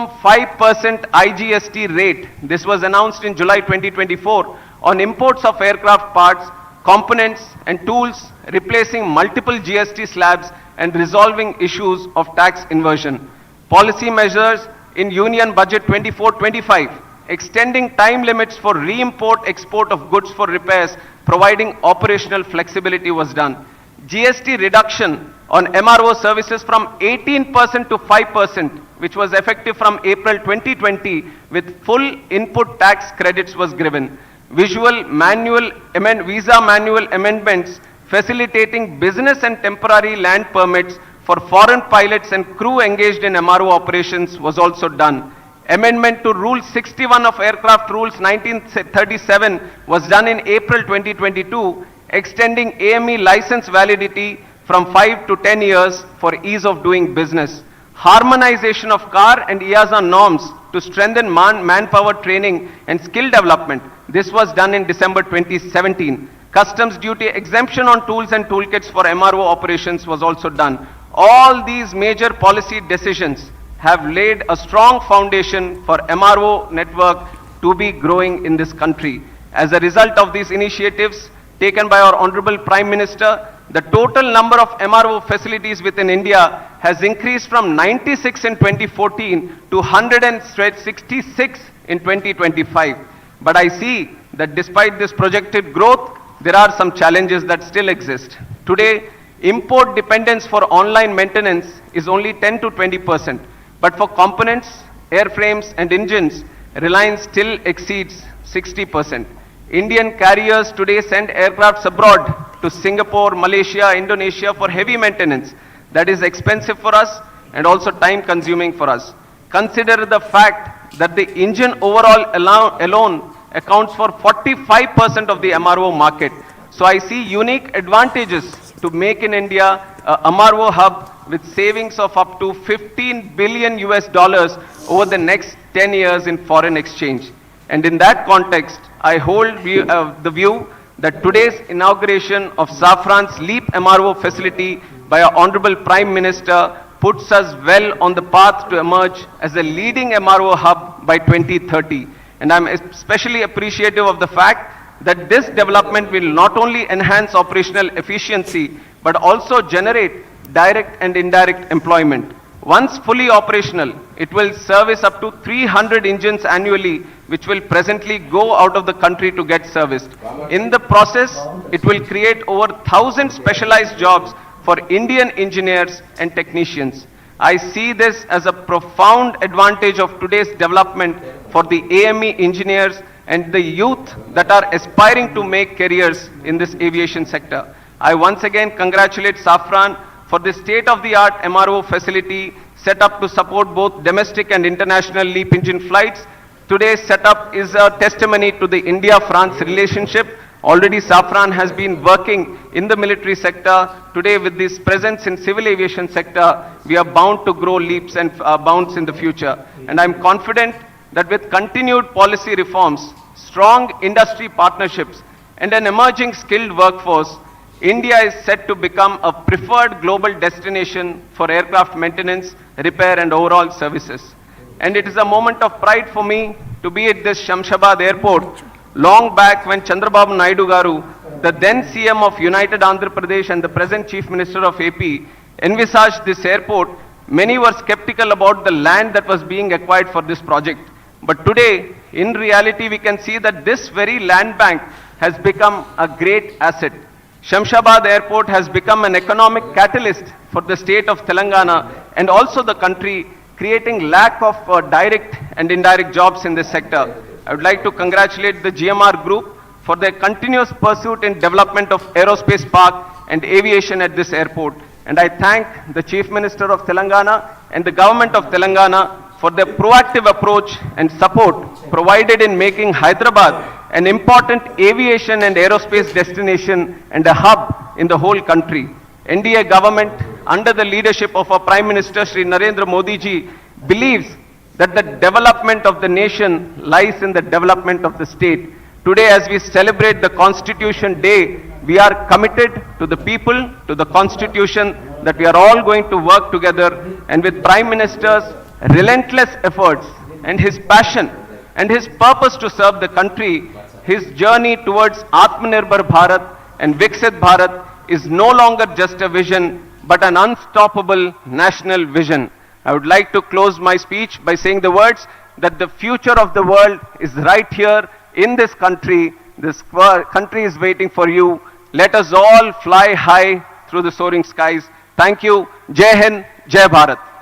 5% IGST rate. This was announced in July 2024 on imports of aircraft parts, components and tools, replacing multiple GST slabs and resolving issues of tax inversion. Policy measures in Union Budget 24-25, extending time limits for re-import-export of goods for repairs, providing operational flexibility was done. GST reduction on MRO services from 18% to 5%, which was effective from April 2020, with full input tax credits was given. Visa manual amendments facilitating business and temporary land permits for foreign pilots and crew engaged in MRO operations was also done. Amendment to Rule 61 of Aircraft Rules 1937 was done in April 2022, extending AME license validity from 5 to 10 years for ease of doing business. Harmonization of CAR and EASA norms to strengthen manpower training and skill development. This was done in December 2017. Customs duty exemption on tools and toolkits for MRO operations was also done. All these major policy decisions have laid a strong foundation for MRO network to be growing in this country. As a result of these initiatives taken by our Honorable Prime Minister, the total number of MRO facilities within India has increased from 96 in 2014 to 166 in 2025. But I see that despite this projected growth, there are some challenges that still exist. Today, import dependence for online maintenance is only 10 to 20%. But for components, airframes and engines, reliance still exceeds 60%. Indian carriers today send aircrafts abroad to Singapore, Malaysia, Indonesia for heavy maintenance. That is expensive for us and also time consuming for us. Consider the fact that the engine overall alone accounts for 45% of the MRO market. So I see unique advantages to make in India a MRO hub with savings of up to $15 billion over the next 10 years in foreign exchange. And in that context, I hold the view that today's inauguration of Safran's LEAP MRO facility by our Honorable Prime Minister puts us well on the path to emerge as a leading MRO hub by 2030. And I'm especially appreciative of the fact that this development will not only enhance operational efficiency, but also generate direct and indirect employment. Once fully operational, it will service up to 300 engines annually, which will presently go out of the country to get serviced. In the process, it will create over 1,000 specialized jobs for Indian engineers and technicians. I see this as a profound advantage of today's development for the AME engineers and the youth that are aspiring to make careers in this aviation sector. I once again congratulate Safran for the state-of-the-art MRO facility set up to support both domestic and international LEAP engine flights. Today's setup is a testimony to the India-France relationship. Already Safran has been working in the military sector. Today with this presence in civil aviation sector, we are bound to grow leaps and bounds in the future. And I'm confident that with continued policy reforms, strong industry partnerships, and an emerging skilled workforce, India is set to become a preferred global destination for aircraft maintenance, repair and overall services. And it is a moment of pride for me to be at this Shamshabad airport. Long back when Chandrababu Naidu Garu, the then CM of United Andhra Pradesh and the present Chief Minister of AP, envisaged this airport, many were skeptical about the land that was being acquired for this project. But today, in reality, we can see that this very land bank has become a great asset. Shamshabad Airport has become an economic catalyst for the state of Telangana and also the country, creating lack of direct and indirect jobs in this sector. I would like to congratulate the GMR Group for their continuous pursuit in development of aerospace park and aviation at this airport. And I thank the Chief Minister of Telangana and the Government of Telangana for their proactive approach and support provided in making Hyderabad an important aviation and aerospace destination and a hub in the whole country. NDA government, under the leadership of our Prime Minister Shri Narendra Modi ji, believes that the development of the nation lies in the development of the state. Today, as we celebrate the Constitution Day, we are committed to the people, to the Constitution, that we are all going to work together, and with Prime Minister's relentless efforts and his passion and his purpose to serve the country, his journey towards Atmanirbhar Bharat and Viksit Bharat is no longer just a vision but an unstoppable national vision. I would like to close my speech by saying the words that the future of the world is right here in this country. This country is waiting for you. Let us all fly high through the soaring skies. Thank you. Jai Hind, Jai Bharat.